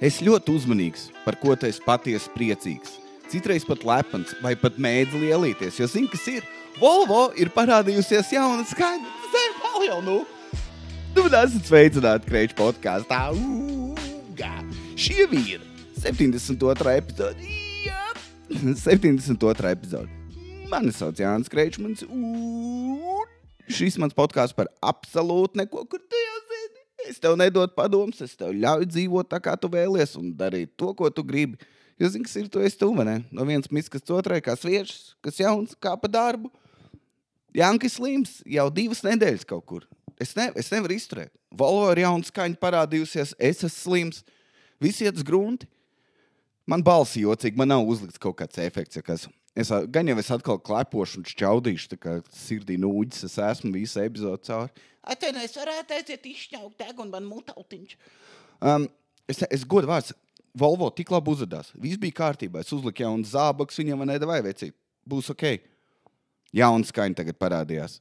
Es ļoti uzmanīgs, par ko tu esi patiesi priecīgs. Citreiz pat lepns vai pat mēdz lielīties, jo zini, kas ir? Volvo ir parādījusies jauna skaņa. Zem, palielu, Tu esat sveicināti Kreiču podkāstā. Šie vīri. 72. epizode. Jā. 72. epizode. Mani sauc Jānis Kreičmans. Šis mans podkāsts par absolūti neko, kur tu jau zini. Es tev nedodu padomus, es tev ļauju dzīvot tā, kā tu vēlies un darīt to, ko tu gribi. Jo zini, kas ir, tu esi tu, vai ne? No viens miskas otrai, kā sviešs, kas jauns, kā pa darbu. Jankis slims jau 2 nedēļas kaut kur. Es nevaru izturēt. Volvo ir jauna skaņa parādījusies, es esmu slims. Visi iet uz grunti. Man balsi jocīgi, man nav uzlikts kaut kāds efekts. Gan jau es atkal klepošu un šķaudīšu, tā kā sirdī nūģis, es esmu visu epizodu cauri. Es varētu aiziet izšķaukt deg un man mutautiņš. Es godu vārds, Volvo tik labi uzvedās. Viss bija kārtībā. Es uzliku jaunu zābakus, viņam nedavai vecīt. Būs ok. Jauna skaņa tagad parādījās.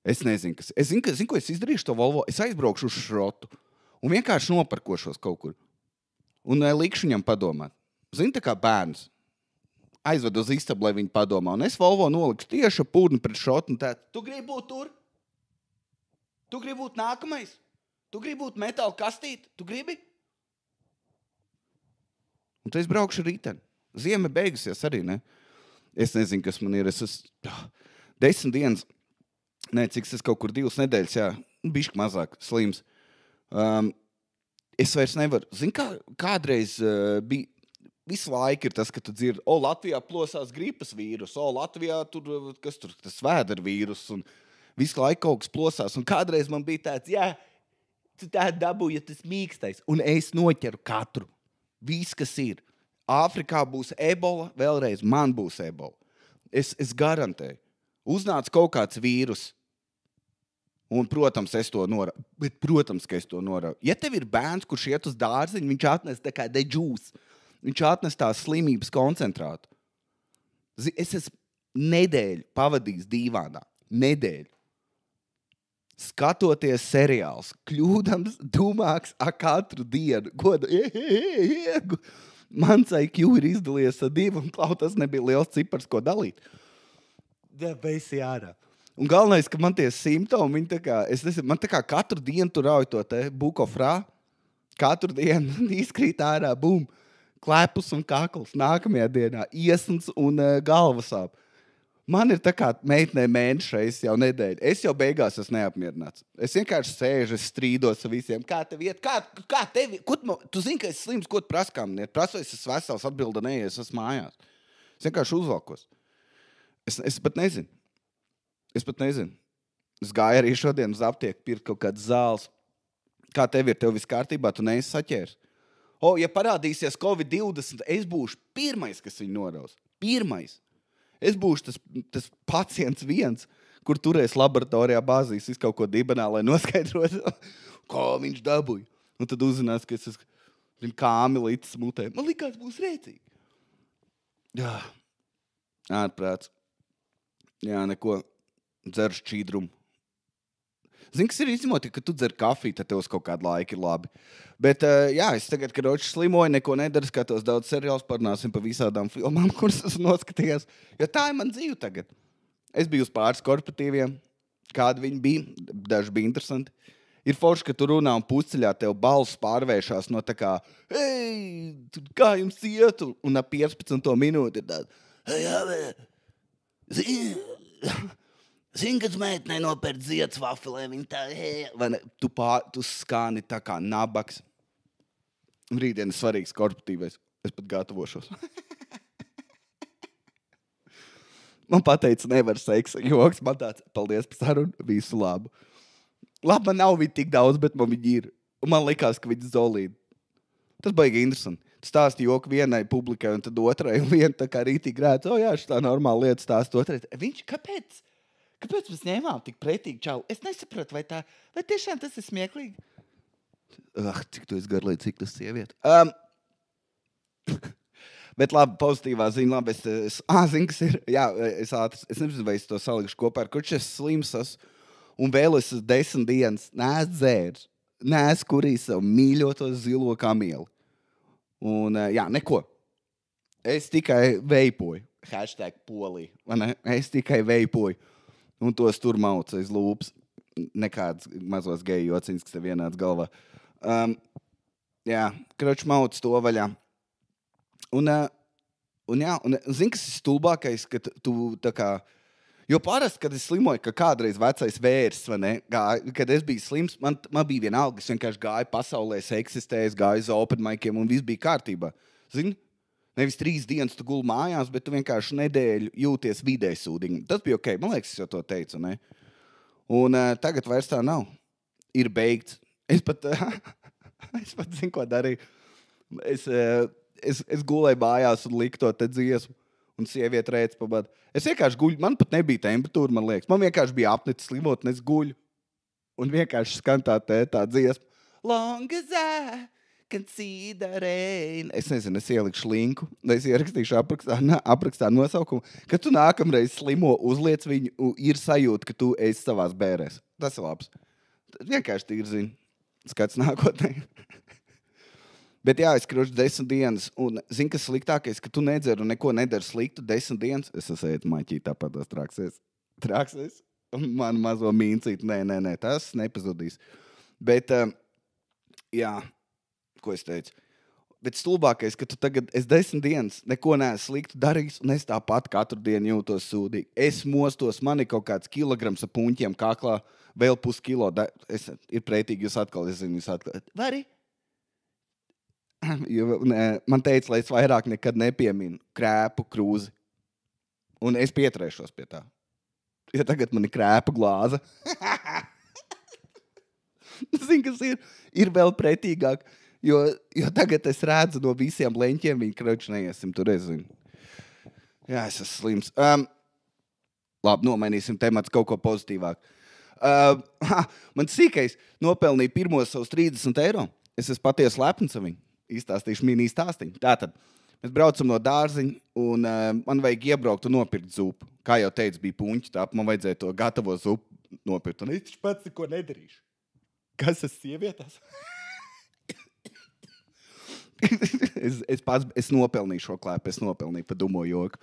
Es nezinu, kas. Es zinu, ko es izdarīšu to Volvo. Es aizbraukšu uz šrotu un vienkārši noparkošos kaut kur. Un likšu viņam padomāt. Zini, tā kā bērns. Aizvedu uz istabu, lai viņi padomā. Un es Volvo nolikšu tieši pūdni pret šrotu un tēt. Tu gribi būt tur? Tu gribi būt nākamais? Tu gribi būt metāla kastīte? Tu gribi? Un tad es braukšu rīteni. Ziema beigusies arī, ne? Es nezinu, kas man ir. Es esmu 10 dienas, cik es kaut kur 2 nedēļas, jā, bišķi mazāk slims. Es vairs nevaru. Zini, kādreiz bija, visu laiku ir tas, ka tu dzirdi, Latvijā plosās gripas vīrus, Latvijā tas vēdera vīrus, un visu laiku kaut kas plosās. Un kādreiz man bija tāds, jā, tu tā dabūji, ja tas mīkstais, un es noķeru katru. Viss, kas ir. Āfrikā būs ebola, vēlreiz man būs ebola. Es garantēju. Uznāca kaut kāds vīrus. Un, protams, es to norauju. Bet, protams, ka es to norauju. Ja tev ir bērns, kurš iet uz dārziņu, viņš atnes tā kā deģūs. Viņš atnes tās slimības koncentrātu. Es esmu nedēļu pavadījis dīvānā. Nedēļu. Skatoties seriāls, kļūdams dumāks katru dienu. Mans IQ ir izdalījies ar 2, un tas nebija liels cipars, ko dalīt. Beisi ārā. Un galvenais, ka man tie simptomi, man tā kā katru dienu tur rauj to te bukofrā, katru dienu izkrīt ārā, bum, klepus un kakls, nākamajā dienā iesns un galvasāp. Man ir tā kā meitnē mēnešreiz jau nedēļa. Es jau beigās esmu neapmierināts. Es vienkārši sēžu, es strīdos ar visiem. Kā tev iet? Kā tev? Tu zini, ka es slims, ko tu prasa, kā man iet? Prasu, es esmu vesels, atbilda nē, es esmu mājās. Es vienkārši uzvalkos. Es pat nezinu. Es gāju arī šodien uz aptieku, pirkt kaut kādas zāles. Kā tev ir? Tev viss kārtībā? Tu neesi saķērs? Ja parādīsies Covid-20, es būšu pirmais, kas viņu noraus. Pirmais. Es būšu tas pacients viens, kur turēs laboratorijā bāzīs visu kaut ko dibenā, lai noskaidrotu, kā viņš dabūja. Un tad uzzinās, ka es esmu kāmi līdz smutē. Man likās būs rēcīgi. Jā, ārprāts. Jā, neko. Dzeru šķīdrumu. Zini, kas ir izņemot, ka tu dzer kafiju, tad tev uz kaut kādu laiku ir labi. Bet, jā, es tagad, kad roči slimoju, neko nedaru, skatos daudz seriālus, parunāsim pa visādām filmām, kuras esmu noskatījās. Jo tā ir man dzīve tagad. Es biju uz pāris korporatīviem, kādi viņi bija, daži bija interesanti. Ir forši, ka tu runā un pusceļā tev balss pārvēršās no tā kā, hei, kā jums ietu? Un ap 15 minūti ir tāda, Zini, kad meitnei nopērk ziedus vafelē, viņa tā, vai ne? Tu skāni tā kā nabaks. Rītdien ir svarīgs korporatīvais. Es pat gatavošos. Man pateica, nevar seksa joks. Man tāds, paldies par sarunu, visu labu. Labi, man nav viņa tik daudz, bet man viņa ir. Un man likās, ka viņa zolīda. Tas baigi interesanti. Tu stāsti joku vienai publikai un tad otrai. Un viena tā kā rītīgi rēc, jā, šitā normāla lieta stāst otrai. Viņš, kāpēc? Kāpēc mēs ņēmām tik pretīgi čau? Es nesapratu, vai tiešām tas ir smieklīgi? Cik tu esi garlaicīgi, cik tas sieviete. Bet labi, pozitīvā ziņa, labi, zinu, kas ir. Jā, es nezinu, vai es to salikšu kopā ar kurš es slims esmu. Un vēl es 10 dienas neesmu dzērs. Neesmu kurījis savu mīļoto zilo kamieli. Un, neko. Es tikai veipoju. #Polija. Es tikai veipoju. Un tos tur mauc aiz lūpas. Nekāds mazos geju jociņas, kas tev vienāds galvā. Kroč mauc to vaļā. Un zini, kas ir stulbākais, ka tu tā kā... Jo parasti, kad es slimoju, ka kādreiz vecais vērs, vai ne, kad es biju slims, man bija vienalga, es vienkārši gāju pasaulē, es eksistēju, gāju uz open miciem un viss bija kārtībā. Zini? Nevis 3 dienas tu guli mājās, bet tu vienkārši nedēļu jūties vidēji sūdīgi. Tas bija ok, man liekas, es jau to teicu, ne? Un tagad vairs tā nav. Ir beigts. Es pat zinu, ko darīju. Es gulēju mājās un liku to te dziesmu. Un sieviete reic pabad. Es vienkārši guļu. Man pat nebija temperatūra, man liekas. Man vienkārši bija apnicis slimot, un es guļu. Un vienkārši skan tā dziesma. Long as I can see the rain. Es nezinu, es ielikšu linku. Es ierakstīšu aprakstā nosaukumu. Kad tu nākamreiz slimo, uzliec viņu, ir sajūta, ka tu esi savās bērēs. Tas ir labs. Vienkārši tīri zini. Skats nākotnē. Bet es kroču 10 dienas, un zini, kas sliktākais, ka tu nedzer un neko nedari sliktu 10 dienas. Es esmu maķīt tāpat tās traksēs. Man mazo mīncīt. Nē, tas nepazudīs. Bet, ko es teicu? Bet stulbākais, ka tu tagad, es 10 dienas neko neesmu sliktu darījis, un es tāpat katru dienu jūtos sūdīgi. Es mostos, man ir kaut kāds kilograms ar puņķiem kaklā, vēl puskilo. Ir pretīgi, jūs atkal. Vari? Man teica, lai es vairāk nekad nepieminu krēpu krūzi. Un es pieturēšos pie tā. Ja tagad man ir krēpa glāze. Zini, kas ir vēl pretīgāk. Jo tagad es redzu no visiem leņķiem, viņi kroči neiesim tur, es zinu. Es esmu slims. Labi, nomainīsim temats kaut ko pozitīvāk. Man sīkais nopelnīja pirmos savus 30 eiro. Es esmu patiesi lepns ar viņu. Izstāstīšu mini stāstiņu. Tātad, mēs braucam no dārziņa, un man vajag iebraukt un nopirkt zupu. Kā jau teicu, bija puņķi, tāpēc man vajadzēja to gatavo zupu nopirkt. Un es taču pats neko nedarīšu. Kas es sievietās? es nopelnīju šo klēpu, es nopelnīju pa dumo joku.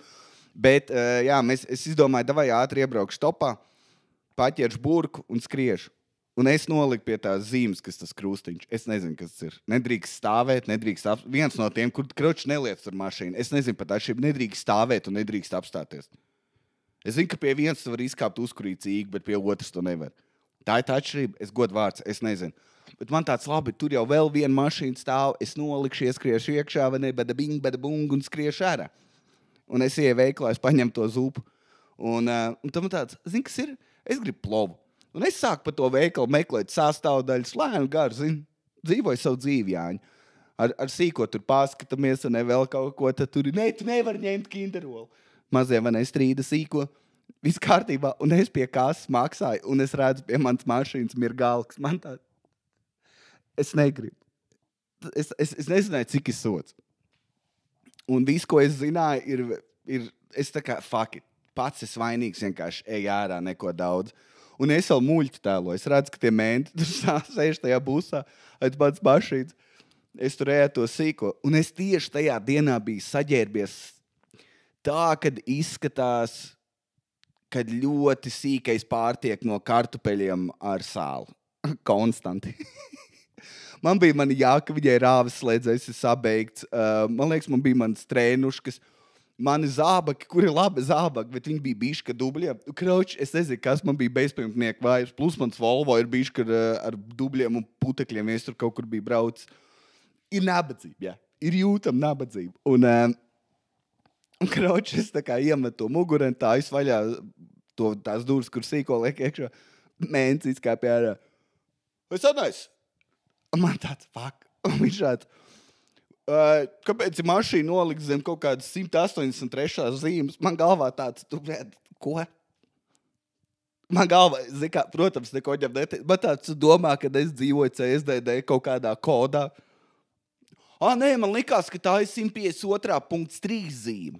Bet, es izdomāju, davai ātri iebraukšu topā, paķeršu burku un skriešu. Un es noliku pie tās zīmes, kas tas krustiņš. Es nezinu, kas tas ir. Nedrīkst stāvēt, viens no tiem, kur kroči neliec ar mašīnu. Es nezinu pat atšķirību, nedrīkst stāvēt un nedrīkst apstāties. Es zinu, ka pie vienas tu var izkāpt uzkurīt cīgi, bet pie otras to nevar. Tā ir tā atšķirība, es godu vārds, es nezinu. Bet man tāds labi, tur jau vēl viena mašīna stāv, es nolikšu, ieskriešu iekšā, vai ne, bada bing, bada bung un skriešu ārā. Un es ieju veiklā, es paņemu to zupu. Un tam tāds, zini, kas ir? Es gribu plovu. Un es sāku pa to veikalu meklēt sastāvdaļas, lēnu garu, zini, dzīvoju savu dzīvi, Jāņu. Ar sīko tur paskatāmies, un ne vēl kaut ko, tad tur, tu nevari ņemt kinderolu. Mazie man strīda sīko, viss kārtībā, un es pie kāsas maksāju, un es redzu pie manas mašīnas mirgalks. Man tā, es negribu. Es nezināju, cik ir sots. Un viss, ko es zināju, ir es tā kā, fuck it, pats es vainīgs, vienkārši ej ārā, neko daudz. Un es vēl muļķi tēloju. Es redzu, ka tie menti tur sēž tajā busā, aiz pats mašīnas. Es tur ēju to sīko. Un es tieši tajā dienā biju saģērbies tā, kad izskatās, kad ļoti sīkais pārtiek no kartupeļiem ar sāli. Konstanti. Man bija mani jāka, viņai rāvis slēdzējis, es sabeigts. Man liekas, man bija mans trēnuškas. Mani zābaki, kur ir labi zābaki, bet viņi bija bišķi dubļiem. Kroči, es nezinu, kas man bija bezpajumtnieku vairs. Plus mans Volvo ir bišķi ar dubļiem un putekļiem, ja es tur kaut kur biju braucis. Ir nabadzība, jā. Ir jūtama nabadzība. Un kroči, es tā kā iemetu to mugureni, tā izvaļā tās durvis, kur sīko liek iekšā. Mēnci izkāpj ārā. Es atnaisu. Un man tāds, fuck. Un viņš tāds. Kāpēc ir mašīna nolikt zem kaut kādas 183. zīmes? Man galvā tāds, ko? Man galvā, protams, neko ņem neteikt, bet tāds domā, kad es dzīvoju CSDD kaut kādā kodā. Nē, man likās, ka tā ir 152.3 zīme.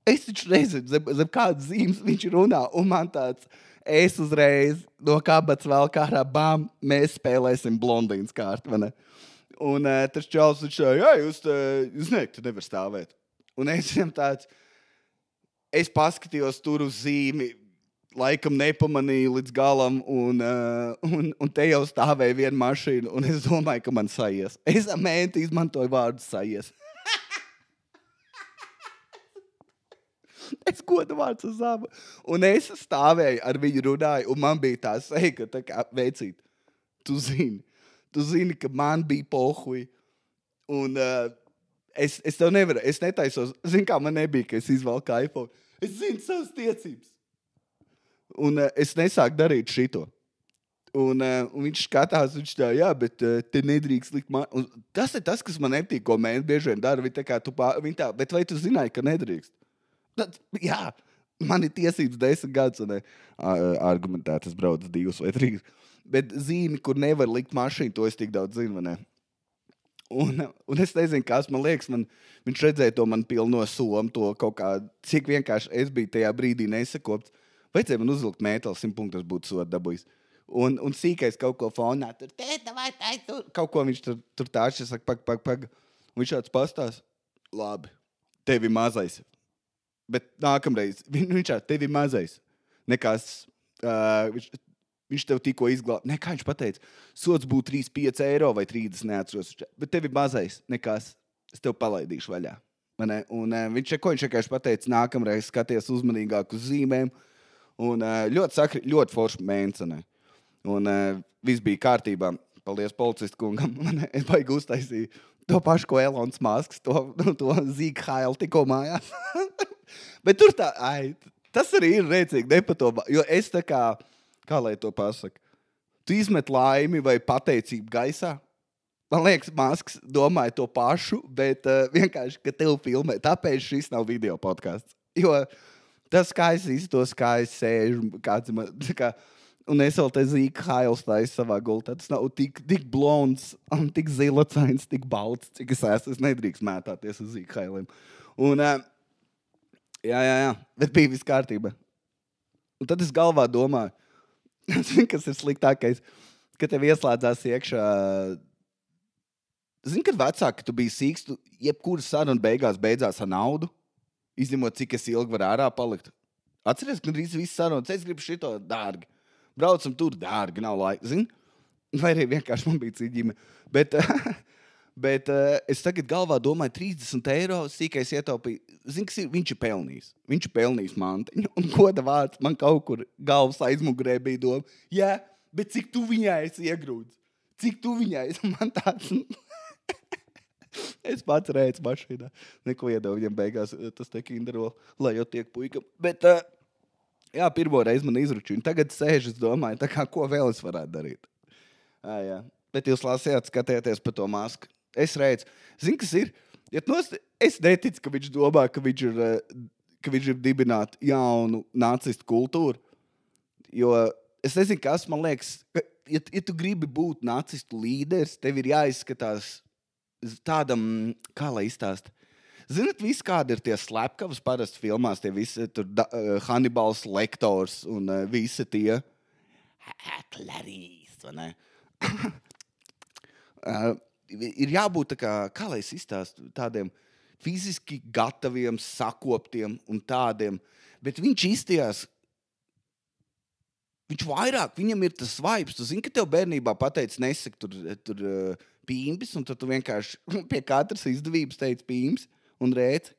Es taču nezinu, zem kādas zīmes viņš runā, un man tāds, es uzreiz no kabats vēl kārā, bam, mēs spēlēsim blondīnas kārtu, vai ne? Un tas čals viņš teica, jūs nevar stāvēt. Un es viņam tāds, es paskatījos tur uz zīmi, laikam nepamanīju līdz galam, un te jau stāvēja viena mašīna, un es domāju, ka man sajies. Es mēnti izmantoju vārdu sajies. Es godu vārds uz abu. Un es stāvēju, ar viņu runāju, un man bija tā seja, ka tā kā veicīt, tu zini, ka man bija pohuj. Un es tev nevaru, es netaisos, zini, kā man nebija, ka es izvalku iPhone. Es zinu savas tiecības. Un es nesāku darīt šito. Un viņš skatās, viņš tā, bet te nedrīkst likt man. Tas ir tas, kas man nepatīk, ko mēne bieži vien dara. Viņa tā kā, bet vai tu zināji, ka nedrīkst? Jā, man ir tiesības 10 gadus, un argumentēt, es braucu 2 vai 3. Bet zīmi, kur nevar likt mašīnu, to es tik daudz zinu, vai ne? Un es nezinu, kas man liekas, viņš redzēja to man pilno somu, to kaut kā, cik vienkārši es biju tajā brīdī nesakopts. Vajadzēja man uzvilkt mēteli, 100 punktus būtu sodu dabūjis. Un sīkais kaut ko fonā, tur, kaut ko viņš tur tāši, es saku, pag. Un viņš tāds pastās, labi, tevi mazais. Bet nākamreiz, viņš tevi mazais. Nekas, viņš tev tikko izglāb. Kā viņš pateica, sods būtu 35 eiro vai 30, neatceros. Bet tevi mazais, nekas, es tev palaidīšu vaļā. Un viņš vienkārši pateica, nākamreiz skaties uzmanīgāk uz zīmēm. Un ļoti forši mēncenē. Un viss bija kārtībā. Paldies policistu kungam. Es baigi uztaisīju to pašu, ko Elons Musks, to Zīga Haila tikko mājās. Bet tur tas arī ir rēcīgi nepatomā. Jo es tā kā lai to pasaka, tu izmet laimi vai pateicību gaisā. Man liekas, Musks domāja to pašu, bet vienkārši, ka tev filmē. Tāpēc šis nav video podcasts. Jo tas, kā es iztos, kā es sēžu, un es vēl te Zīga Hails taisa savā gultā. Tas nav tik blonds, un tik zilacains, tik balts, cik es esmu. Es nedrīkst mētāties uz Zīga Hailiem. Un jā, bet bija viss kārtība. Un tad es galvā domāju, kas ir sliktākais, ka tev ieslēdzās iekšā. Zini, kad vecāki, tu biji sīks, tu jebkuras saruna beidzās ar naudu, izņemot, cik es ilgi var ārā palikt. Atceries, ka drīz viss sarunas, es gribu šito dārgi. Braucam tur dārgi, nav laika, zini? Vai arī vienkārši man bija cīģime. Bet es tagad galvā domāju, 30 eiro sīkais ietaupīju. Zini, kas ir? Viņš ir pelnījis. Viņš ir pelnījis mantiņu. Un goda vārds man kaut kur galvas aizmugurē bija doma. Jā, bet cik tu viņai esi iegrūdis? Cik tu viņai esi? Man tāds... Es pats rēcu mašīnā. Neko iedevu viņam beigās tas te kinderol, lai jau tiek puikam. Bet, jā, pirmo reizi man izruču. Un tagad sēž, es domāju, tā kā ko vēl es varētu darīt. Jā. Bet jūs lasījāt, skatieties pa to Musku. Es reicu. Zini, kas ir? Es neticu, ka viņš domā, ka viņš ir dibināt jaunu nacistu kultūru. Jo es nezinu, kas man liekas, ja tu gribi būt nacistu līderis, tev ir jāizskatās tādam, kā lai izstāst. Zinat, visi kādi ir tie slepkavas parasti filmās, tie visi tur Hannibals Lektors un visi tie Clarisse, vai ne? Ir jābūt tā kā lai es izstāstu, tādiem fiziski gataviem, sakoptiem un tādiem, bet viņš izstījās, viņš vairāk, viņam ir tas vibes, tu zini, ka tev bērnībā pateic, nesaki tur pīmbis, un tad tu vienkārši pie katras izdevības teici pīmbis un rēci.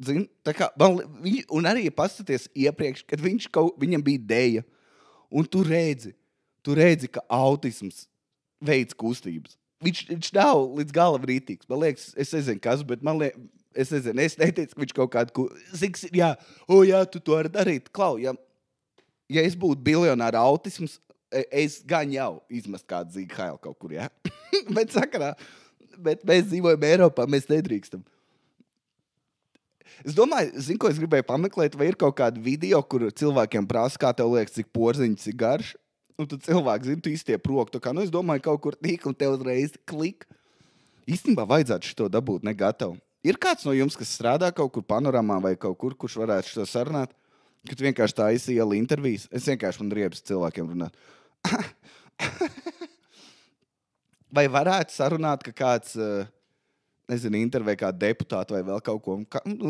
Zini, tā kā, un arī paskaties iepriekš, kad viņam bija deja, un tu redzi, ka autisms veids kustības. Viņš nav līdz galam rītīgs. Man liekas, es nezinu kas, bet es neteicu, ka viņš kaut kādu... Jā, tu to vari darīt. Klau, ja es būtu biljonāra autisms, es gan jau izmest kādu Zīga Hailu kaut kur, jā. Bet mēs dzīvojam Eiropā, mēs nedrīkstam. Es domāju, ko es gribēju pameklēt, vai ir kaut kāda video, kur cilvēkiem prasa, kā tev liekas, cik porziņš ir garš. Un tad cilvēki, tu iztiep roku. Es domāju, kaut kur tīk, un tev uzreiz klik. Īstenībā vajadzētu šito dabūt negatavu. Ir kāds no jums, kas strādā kaut kur panoramā vai kaut kur, kurš varētu šito sarunāt? Kad vienkārši tā iela intervijas. Es vienkārši man riebas cilvēkiem runāt. Vai varētu sarunāt, ka kāds, nezinu, intervē kā deputātu vai vēl kaut ko,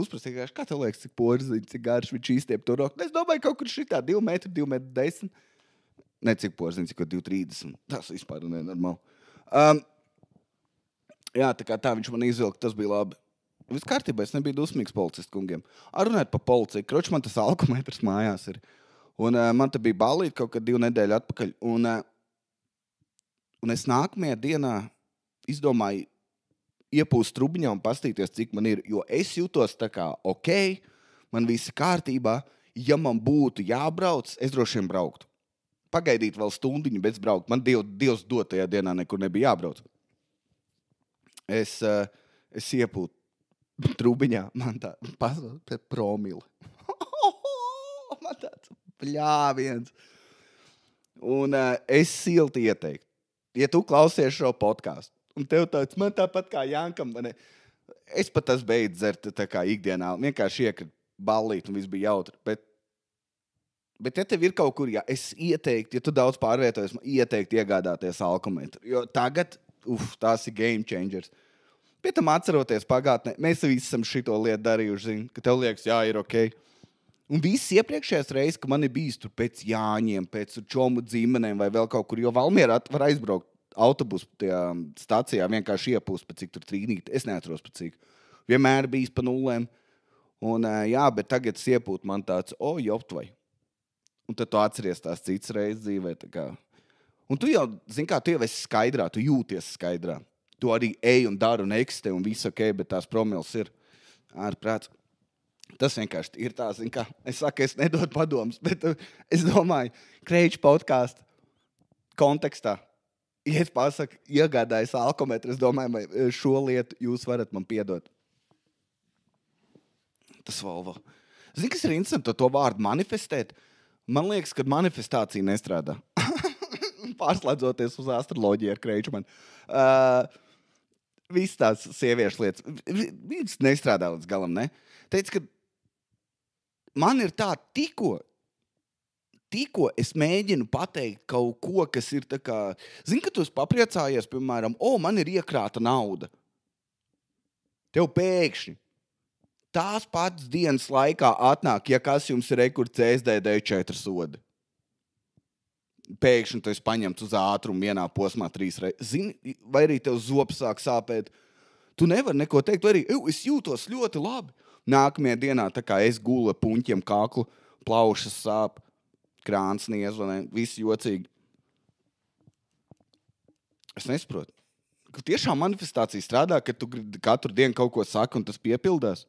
uzprasīt, kā tev liekas, cik porziņš, cik garš viņš izstiep to roku? Es domāju, kaut kur šitā 2 metri, 2 metri 10. Ne cik porziņš, cik 2,30. Tas vispār nenormāli. Jā, tā viņš man izvilka, tas bija labi. Viss kārtībā, es nebiju dusmīgs policistu kungiem. Runājot par policiju, kroč man tas alkometrs mājās ir. Un man te bija ballīt kaut kad 2 nedēļu atpakaļ. Un es nākamajā dienā izdomāju iepūst trubiņā un pastīties, cik man ir. Jo es jūtos tā kā ok, man viss kārtībā. Ja man būtu jābrauc, es droši vien brauktu. Pagaidīt vēl stundiņu, bet braukt. Man Dievs dot tajā dienā nekur nebija jābrauc. Es iepūtu trubiņā, man tā pasaules promili. Man tāds pļāviens. Un es silti ieteiktu, ja tu klausies šo podcastu, un tev tāds, man tāpat kā Jankam, es pat tas beidzu dzert tā kā ikdienā, vienkārši iekrit ballīt un viss bija jautri, bet ja tev ir kaut kur, es ieteiktu, ja tu daudz pārvietojies, man ieteiktu iegādāties alkometru, jo tagad, tās ir game changers. Pie tam atceroties pagātnē, mēs visi esam šito lietu darījuši, zini, ka tev liekas, jā, ir ok. Un viss iepriekšējās reizes, ka man ir bijis tur pēc Jāņiem, pēc čomu dzīmenēm vai vēl kaut kur, jo Valmierā var aizbraukt autobusu tajā stacijā, vienkārši iepūst pa cik tur trīnīt. Es neatceros pa cik. Vienmēr bijis pa nulēm. Un jā, bet tagad iepūt man tāds, joptvai. Un tad tu atceries tās citas reizes dzīvē. Tā kā. Un tu jau, zini kā, tu jau esi skaidrā, tu jūties skaidrā. Tu arī ej un dari un eksistē un viss ok, bet tās promils ir ārprāts. Tas vienkārši ir tā, zin kā, es saku, es nedodu padomus, bet es domāju, Kreiča podcastu kontekstā, ja es pasaku, iegādājos alkometru, es domāju, vai šo lietu jūs varat man piedot. Tas Volvo. Zini, kas ir interesanti to vārdu manifestēt? Man liekas, ka manifestācija nestrādā. Pārslēdzoties uz astroloģiju ar Kreiču man. Viss tās sieviešu lietas. Viņas nestrādā līdz galam, ne? Teic, ka man ir tā tikko es mēģinu pateikt kaut ko, kas ir tā kā... Zini, ka tu esi papriecājies, piemēram, man ir iekrāta nauda. Tev pēkšņi tās pats dienas laikā atnāk, ja kas jums ir rekur CSDD 4 sodi. Pēkšņi tu esi paņemts uz ātrumu vienā posmā 3 reizes. Zini, vai arī tev zops sāk sāpēt. Tu nevari neko teikt, vai arī es jūtos ļoti labi. Nākamajā dienā, tā kā es gulu puņķiem kaklu, plaušas sāp, krāns niezvanē, viss jocīgi. Es nesaprotu. Ka tiešām manifestācija strādā, ka tu katru dienu kaut ko saki un tas piepildās.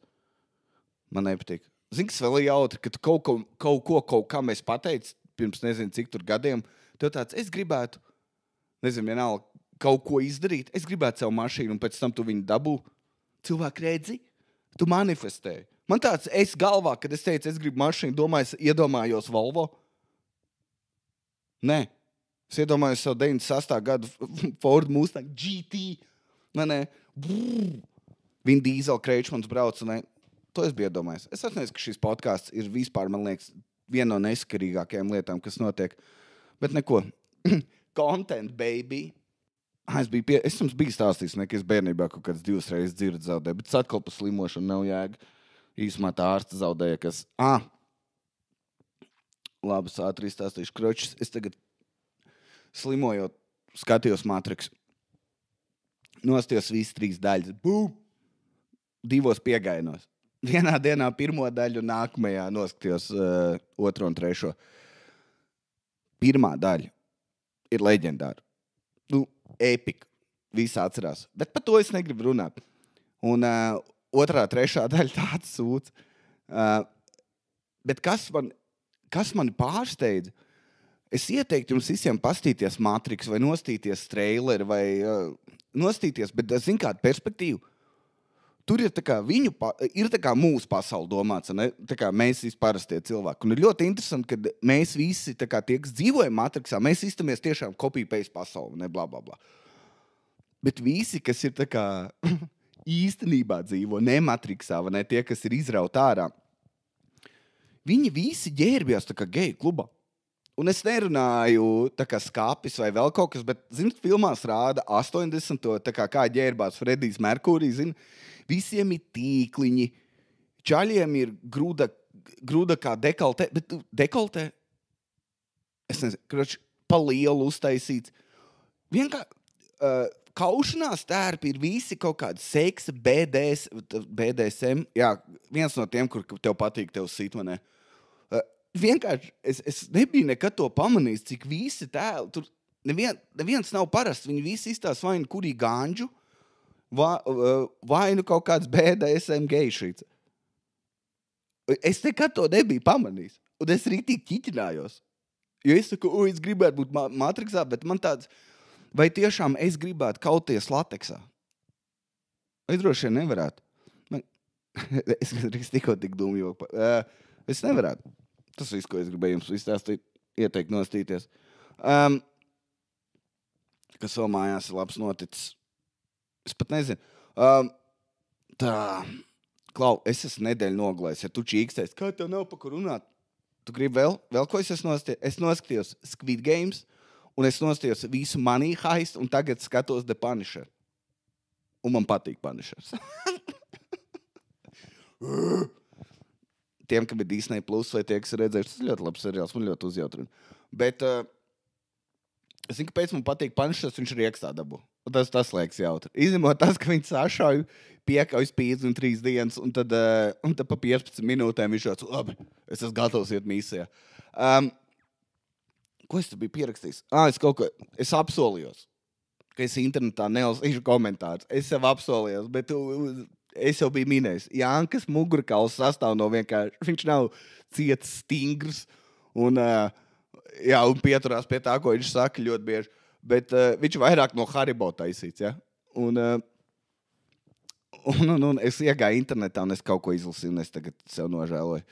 Man nepatīk. Zini, kas vēl ir jautri, ka tu kaut kam es pateicu, pirms nezinu, cik tur gadiem, tev tāds, es gribētu, nezinu, vienalga, kaut ko izdarīt, es gribētu savu mašīnu, un pēc tam tu viņu dabū. Cilvēki redzi, tu manifestēji. Man tāds, es galvā, kad es teicu, es gribu mašīnu, iedomājos Volvo. Nē, es iedomājos savu 98. gadu Ford Mustang GT. Nē, Vin Diesel Kreičmans brauc, un to es biju iedomājis. Es atceros, ka šis podcasts ir vispār, man liekas, viena no neskarīgākajām lietām, kas notiek. Bet neko. Content, baby. Es jums biju stāstījis, ka es bērnībā kaut kāds 2 reizes dzirdu zaudēju, bet atkal pa slimošanu nav jēga. Īsumā tā ārsta zaudēja, kas... Labi, ātri izstāstīšu. Kročs, es tagad slimojot, skatījos Matrix. Nostījos visas 3 daļas. Bum! 2 piegainos. Vienā dienā 1. daļu, nākamajā noskatījos 2. un 3. 1. daļa ir leģendāra. Epika. Visi atcerās. Bet par to es negribu runāt. Un 2. 3. daļa tāds sūds. Bet kas mani pārsteidza? Es ieteiktu jums visiem pastīties Matrix vai nostīties traileri vai nostīties, bet zin kādu perspektīvu. Tur ir tā kā ir tā kā mūsu pasauli domāts, ne? Tā kā mēs visi parastie cilvēki. Un ir ļoti interesanti, ka mēs visi, tā kā tie, kas dzīvojam Matrixā, mēs iztamies tiešām copy-paste pasauli, ne bla, bla, bla. Bet visi, kas ir tā kā īstenībā dzīvo, ne Matrixā, vai ne tie, kas ir izraut ārā, viņi visi ģērbjās tā kā geju klubā. Un es nerunāju tā kā skāpis vai vēl kaut kas, bet, zinot, filmās rāda 80. Tā kā ģērbās Fredijs Merkūrijs, zin, visiem ir tīkliņi, čaļiem ir grūda kā dekoltē, bet dekoltē, es nezinu, kroč, pa lielu uztaisīts. Kaušanās tērpi ir visi kaut kādi seksa, BDSM, jā, viens no tiem, kur tev patīk, tev sit, vai ne? Vienkārši, es nebiju nekad to pamanījis, cik visi tēli, tur neviens nav parasts, viņi visi izstās vai nu kurī ganģu, vai nu kaut kāds BDSM gejšīts. Es nekad to nebiju pamanījis, un es rītīgi ķiķinājos. Jo es saku, es gribētu būt Matrixā, bet man tāds, vai tiešām es gribētu kauties lateksā? Es droši vien nevarētu. Es tikko tik dūmu joku. Es nevarētu. Tas viss, ko es gribēju jums izstāstīt, ieteikt nostīties. Kas vēl mājās ir labs noticis? Es pat nezinu. Klau, es esmu nedēļu noglējis, ja tu čīkstēs, kā tev nav pa kur runāt? Tu gribi vēl ko es noskatījos? Es noskatījos Squid Games, un es noskatījos visu Money Heist, un tagad skatos The Punisher. Un man patīk Punishers. Tiem, kam ir Disney Plus vai tie, kas ir redzējuši, tas ir ļoti labs seriāls, man ļoti uzjautrina. Bet es zinu, kāpēc man patīk Punishers, viņš ir iekstā dabu. Un tas liekas jautri. Izņemot tas, ka viņi sašauj piekaujas 53 dienas, un tad pa 15 minūtēm viņš šāds, labi, es esmu gatavs iet misijā. Ko es te biju pierakstījis? Es apsolījos, ka es internetā nelasīšu komentārus. Es sev apsolījos, bet es jau biju minējis. Jankas mugurkauls sastāv no vienkārši, viņš nav ciets, stingrs un pieturās pie tā, ko viņš saka ļoti bieži. Bet viņš vairāk no Haribo taisīts, ja? Un es iegāju internetā un es kaut ko izlasīju, un es tagad sev nožēloju.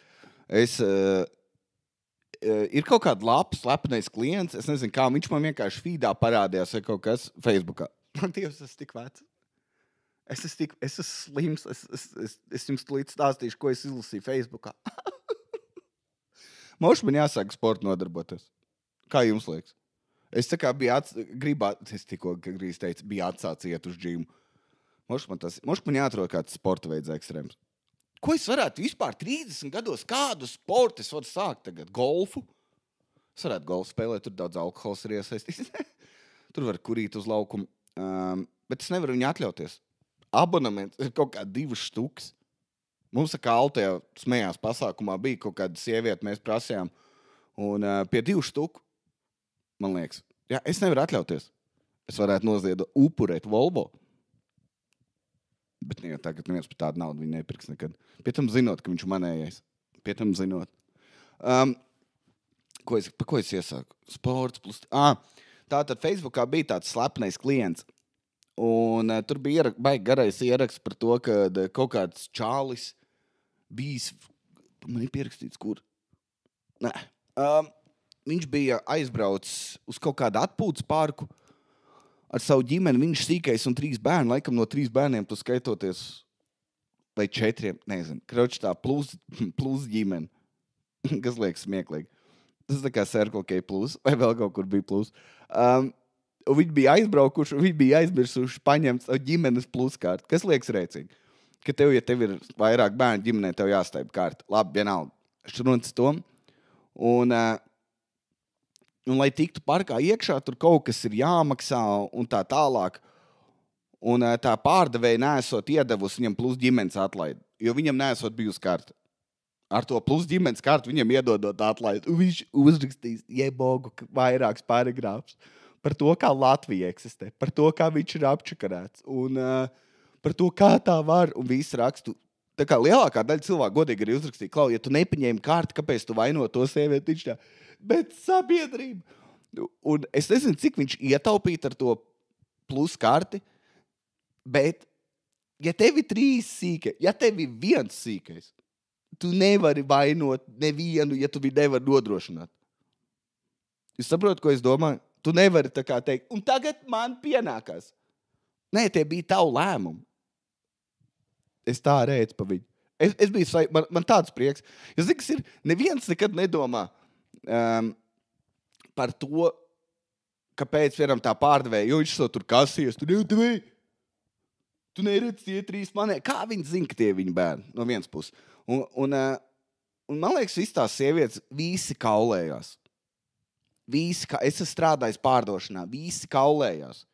Ir kaut kāda lapa, slepenais klients, es nezinu, kā viņš man vienkārši feedā parādījās vai kaut kas Facebookā. Man Dievs, es tik vecs. Es esmu slims, es jums tulīt stāstīšu, ko es izlasīju Facebookā. Moši man jāsāk sportu nodarboties. Kā jums liekas? Es tā kā es tikko grīz teicu, biju atsācis iet uz džimu. Moši man jāatrod kāds sporta veids ekstrēms. Ko es varētu vispār 30 gados, kādu sportu es varu sākt tagad? Golfu? Es varētu golfu spēlēt, tur daudz alkohols ir iesaistīts. Tur var kurīt uz laukumu. Bet es nevaru viņu atļauties. Abonements ir kaut kā 2 štuks. Mums kā Altajā smējās pasākumā bija kaut kāda sieviete, mēs prasījām. Un pie 2 štuku, man liekas, jā, es nevaru atļauties. Es varētu noziedot upurēt Volvo. Bet jau tagad neviens par tādu naudu viņu nepirks nekad. Pie tam zinot, ka viņš manējais. Pie tam zinot. Pa ko es iesāku? Sports plus... Tātad Facebookā bija tāds slepenais klients. Un tur bija baigi garais ieraksts par to, ka kaut kāds čālis bijis... Man ir pierakstīts, kur? Nē. Viņš bija aizbraucis uz kaut kādu atpūtas parku ar savu ģimeni. Viņš sīkais un 3 bērni. Laikam no 3 bērniem tu skaitoties vai 4, nezinu. Kroči tā plus ģimeni. Kas liekas smieklīgi. Tas tā kā Circle K plus vai vēl kaut kur bija plus. Un viņi bija aizbraukuši, un viņi bija aizmirsuši paņemt savu ģimenes pluskārtu. Kas liekas rēcīgi? Ka ja tev ir vairāk bērnu ģimenē, tev jāstaip kārta. Labi, vienalga. Šruns to. Un lai tiktu parkā iekšā, tur kaut kas ir jāmaksā un tā tālāk. Un tā pārdevēja neesot iedevusi viņam plus ģimenes atlaidi. Jo viņam neesot bijusi karta. Ar to plus ģimenes kartu viņam iedodot atlaidi. Un viņš uzrakstīs jebogu vairāks paragrāfs. Par to, kā Latvija eksistē, par to, kā viņš ir apčakarēts, un par to, kā tā var, un visu rakstu. Tā kā lielākā daļa cilvēku godīgi arī uzrakstīja, Klau, ja tu nepaņēmi kārti, kāpēc tu vaino to sievieti, viņš tā, bet sabiedrība. Un es nezinu, cik viņš ietaupīt ar to plus karti, bet ja tev ir 3 sīkais, ja tev ir 1 sīkais, tu nevari vainot nevienu, ja tu viņu nevari nodrošināt. Jūs saprotat, ko es domāju? Tu nevari tā kā teikt, un tagad man pienākās. Nē, tie bija tavu lēmumu. Es tā redzu pa viņu. Es biju, man tāds prieks. Es zinu, kas ir, neviens nekad nedomā. par to, kāpēc vienam tā pārdevēja, jo viņš to tur kasies, tu neredz tie 3 manē. Kā viņi zina, ka tie ir viņa bērni no vienas puses? Un man liekas, visas tās sievietes visi kaulējās. Es esmu strādājis pārdošanā, visi kaulējās.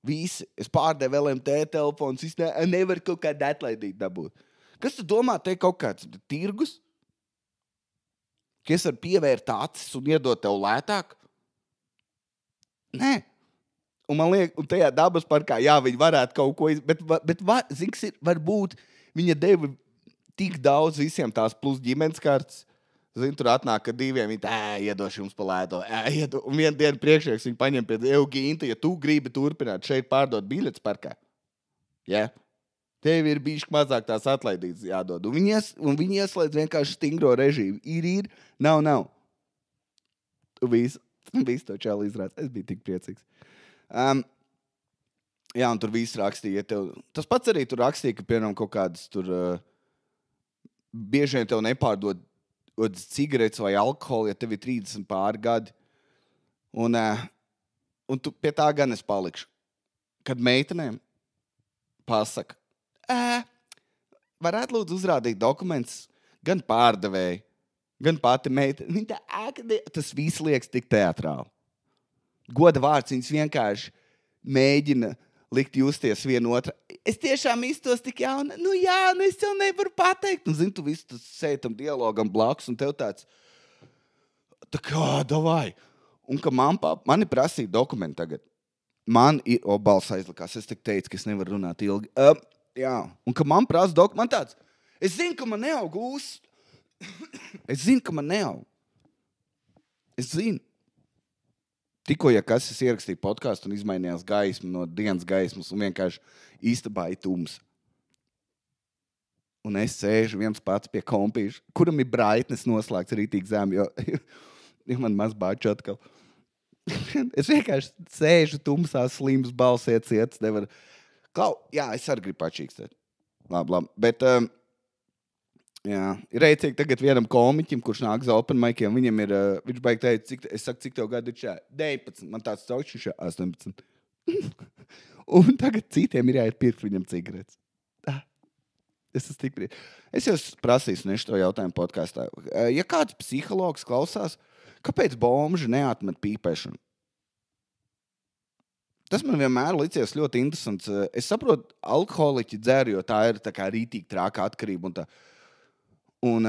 Visi. Es pārdevu LMT telefonus, es nevaru kaut kādu atlaidīt dabūt. Kas tu domā, te kaut kāds tirgus? Ka es varu pievērt acis un iedot tev lētāk? Nē. Un man liekas, un tajā dabas parkā, jā, viņi varētu kaut ko bet zin, kas ir, varbūt viņa deva tik daudz visiem tās plus ģimenes kartes. Zin, tur atnāk, ka 2 viņi iedošu jums pa lēto. Un vienu dienu priekšnieks viņi paņem pie Euginta, ja tu gribi turpināt šeit pārdot biļetes parkā. Jā. Tev ir bišķi mazāk tās atlaidītas jādod. Un viņi ieslēdz vienkārši stingro režīmu. Ir, nav. Visu to čēlu izrāds. Es biju tik priecīgs. Jā, un tur viss rakstīja. Tas pats arī tur rakstīja, ka, piemēram, kaut kādas tur bieži vien tev nepārdod cigaretes vai alkoholu, ja tev ir 30 pāri gadi. Un tu pie tā gan es palikšu. Kad meitenēm pasaka, varētu lūdzu uzrādīt dokumentus gan pārdevēji, gan pati meitene. Tas viss liekas tik teatrāli. Goda vārds, viņas vienkārši mēģina likt justies vienotru. Es tiešām iztos tik jauna. Es tev nevaru pateikt. Un, zini, tu visu sēdi tam dialogam blakus, un tev tāds, tā kā, davai. Un, ka mani prasīja dokumenti tagad. Man ir, balss aizlikās, es tik teicu, ka es nevaru runāt ilgi. Jā, un, ka man prasa dokumenti, man tāds, es zinu, ka man neaug ūs. Es zinu. Tikko, ja kas es ierakstīju podcastu un izmainījās gaismu no dienas gaismas un vienkārši istabā ir tums. Un es sēžu viens pats pie kompīša, kuram ir brightness noslēgts rītīgi zem, jo man maz bāču atkal. Es vienkārši sēžu tumsā, slims, balsiet, ciets, nevar. Jā, es arī gribu pačīkstēt. Labi. Bet, jā, ir reicīgi tagad vienam komiķim, kurš nāk za open miciem, viņam ir, viņš baigi teikt, cik tev gadu ir šā? 19, man tāds caukšs šā 18. Un tagad citiem ir jāiet pirkt viņam cigaretes. Es esmu tik priecīgs. Es jau prasīju šo jautājumu podkastā. Ja kāds psihologs klausās, kāpēc bomži neatmet pīpēšanu? Tas man vienmēr licies ļoti interesants. Es saprotu, alkoholiķi dzer, jo tā ir tā kā rītīgi trāka atkarība un tā. Un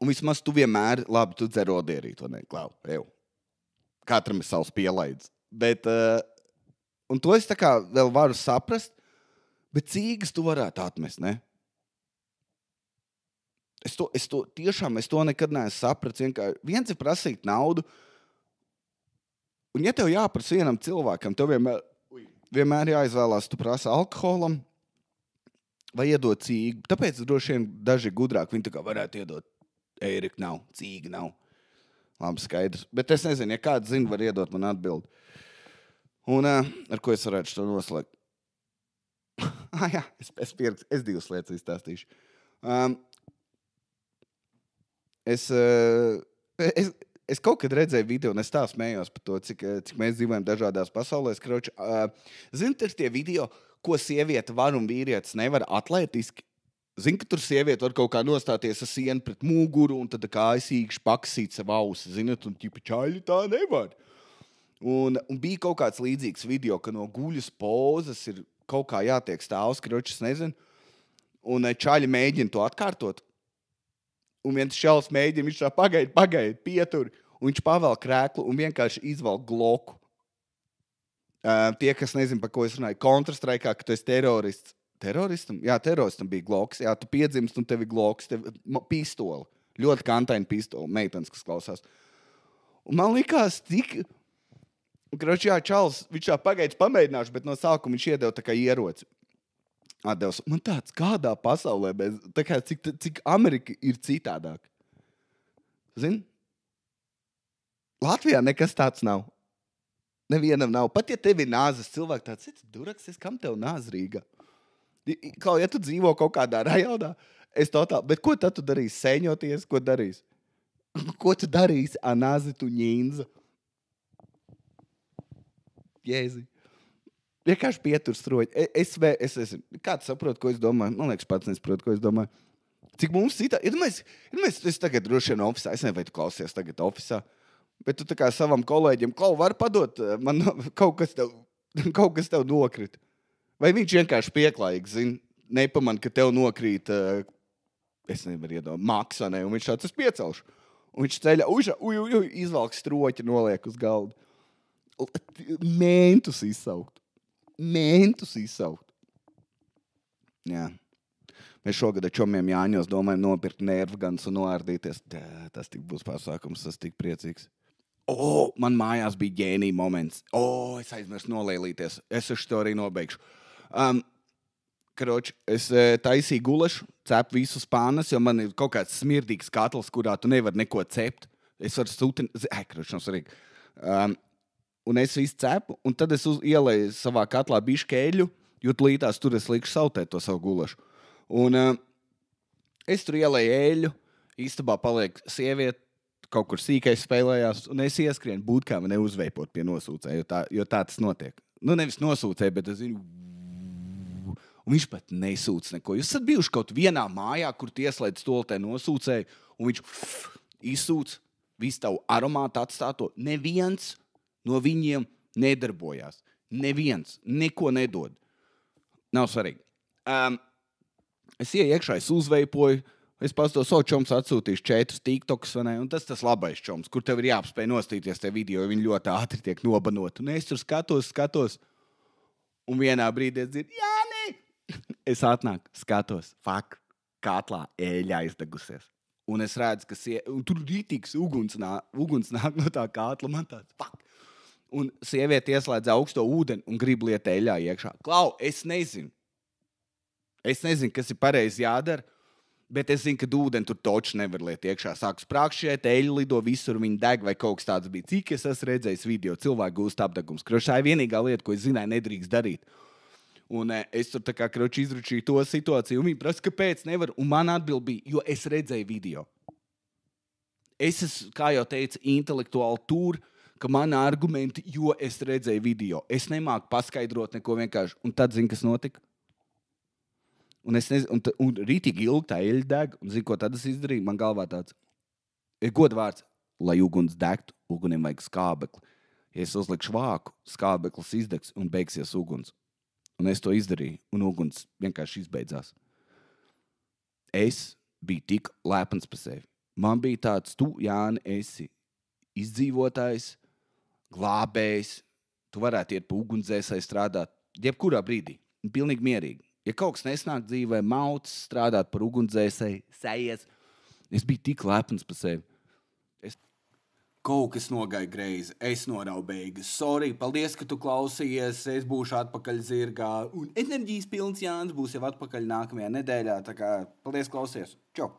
vismaz tu vienmēr, labi, tu dzer odierīt, vai ne? Klau, katram ir savs pielaids. Bet, un to es tā kā vēl varu saprast, bet cīgas tu varētu atmest, ne? Es to nekad neesmu sapratis. Viens ir prasīt naudu, un ja tev jāprasa vienam cilvēkam, tev vienmēr jāizvēlās, tu prasa alkoholam vai iedot cīgu. Tāpēc droši vien daži gudrāk, viņi tā kā varētu iedot Eirika nav, cīga nav. Labi, skaidrs. Bet es nezinu, ja kāds zina, var iedot man atbildi. Un ar ko es varētu šo noslēgt? Jā, es 2 lietas izstāstīšu. Es kaut kad redzēju video, un es tā smējos par to, cik mēs dzīvojam dažādās pasaulēs. Zini, ir tie video, ko sieviete var un vīrietis nevar atlētiski. Zini, ka tur sieviete var kaut kā nostāties ar sienu pret muguru, un tad kā aizsīkši paksīt savu ausi. Zini, un ķipa čaļi tā nevar. Un bija kaut kāds līdzīgs video, ka no guļas pozas ir kaut kā jātiek stāvs, kročs nezinu. Un čaļi mēģina to atkārtot. Un viens šals mēģina, viņš tā pagaid, pietur. Un viņš pavēl krēklu un vienkārši izvalk gloku. Tie, kas nezin, par ko es runāju, Counter-Strike'ā, ka tu esi terorists. Teroristam? Jā, teroristam bija gloks. Jā, tu piedzimst un tev ir gloks, tev pistoli. Ļoti kantaini pistoli, meitenes, kas klausās. Un man likās tik... Kroči, jā, čals, viņš tā pagaidz pamēģināšu, bet no sākuma viņš iedeva tā kā ieroci. Atdevs. Man tāds, kādā pasaulē, tā kā cik Amerika ir citādāk. Zini? Latvijā nekas tāds nav. Nevienam nav. Pat ja tev ir nāzes cilvēki tāds, duraks, kam tev nāz Rīgā? Klau, ja tu dzīvo kaut kādā rajonā, bet ko tad tu darīsi? Sēņoties, ko darīsi? Ko tu darīsi, Anāzi, tu ņīnza? Jēzi. Vienkārši pietur stroļi. Kāds saprot, ko es domāju? Man liekas, pats nesaprot, ko es domāju. Cik mums citā? Es tagad droši vien ofisā. Es nezinu, vai tu klausies tagad ofisā. Bet tu tā kā savam kolēģim var padot, man kaut kas tev nokrit. Vai viņš vienkārši pieklājīgi, zina, nepaman, ka tev nokrīt, es nevaru iedomāt, maksanē, un viņš tāds, es piecelšu. Un viņš ceļā, izvalk stroķi, noliek uz galdu. Mentus izsaukt. Jā. Mēs šogad ar čomiem Jāņos domājam nopirkt nervgans un noārdīties. Tas tik būs pasākums, tas tik priecīgs. Man mājās bija ģēnija moments. Es aizmirstu nolielīties. Es to arī nobeigšu. Es taisīju gulešu, cepu visus pānas, jo man ir kaut kāds smirdīgs katls, kurā tu nevari neko cept. Es varu sūtināt. Un es visu cepu, un tad es ielēju savā katlā bišķi eļu, jo līdās tur es likšu sautēt to savu gulešu. Un es tur ielēju eļu, istabā paliek sieviete, kaut kur sīkais spēlējās, un es ieskrienu būtkām neuzveipot pie nosūcēja, jo tā tas notiek. Nevis nosūcēja, bet es zinu, un viņš pat nesūc neko. Jūs esat bijuši kaut vienā mājā, kur tieslēdz stoltē nosūcēju, un viņš izsūc visu tavu aromātu atstāto. Neviens no viņiem nedarbojās. Neviens neko nedod. Nav svarīgi. Es ieju iekšā, es uzveipoju, es pats to savu čoms atsūtīšu 4 TikToks, un tas labais čoms, kur tev ir jāapspēj nostīties tie video, jo viņi ļoti ātri tiek nobanoti. Un es tur skatos, un vienā brīdī es dzirdu, Jāni! Es atnāku, skatos, katlā eļļa aizdegusies. Un es redzu, ka tur rītīgs uguns nāk no tā katla, man tāds, Un sieviete ieslēdz augsto ūdeni un grib liet eļļā iekšā. Klau, es nezinu, kas ir pareizi jādara, bet es zinu, ka ūdeni tur toči nevar liet iekšā. Sāku sprākšķiet, eļļa lido visur, viņa deg vai kaut kas tāds bija. Cik es esmu redzējis video, cilvēku gūst apdegums. Tā ir vienīgā lieta, ko es zināju, nedrīkst darīt. Un es tur tā kā izručīju to situāciju, un viņi prasa, kāpēc nevar. Un man atbild bija, jo es redzēju video. Es esmu, kā jau teicu, intelektuāli tur, ka man argumenti, jo es redzēju video. Es nemāku paskaidrot neko vienkārši. Un tad zinu, kas notika. Un es nezinu, un rītīgi ilgi tā eļļa deg. Un zinu, ko tad es izdarīju? Man galvā tāds ir godvārds, lai uguns degtu, ugunim vajag skābekli. Ja es uzlikšu vāku, skābeklis izdegs un beigsies uguns. Un es to izdarīju, un uguns vienkārši izbeidzās. Es biju tik lepns par sevi. Man bija tāds, tu, Jāni, esi izdzīvotājs, glābējs, tu varētu iet pa ugunsdzēsēji strādāt, jebkurā brīdī, pilnīgi mierīgi. Ja kaut kas nesnāk dzīvē, mauts, strādāt par ugunsdzēsēji, sejies, es biju tik lepns par sevi. Kaut kas nogāja greizi, es norauju beigas. Sorry, paldies, ka tu klausījies, es būšu atpakaļ zirgā. Un enerģijas pilns Jānis būs jau atpakaļ nākamajā nedēļā, tā kā paldies, klausies. Čau!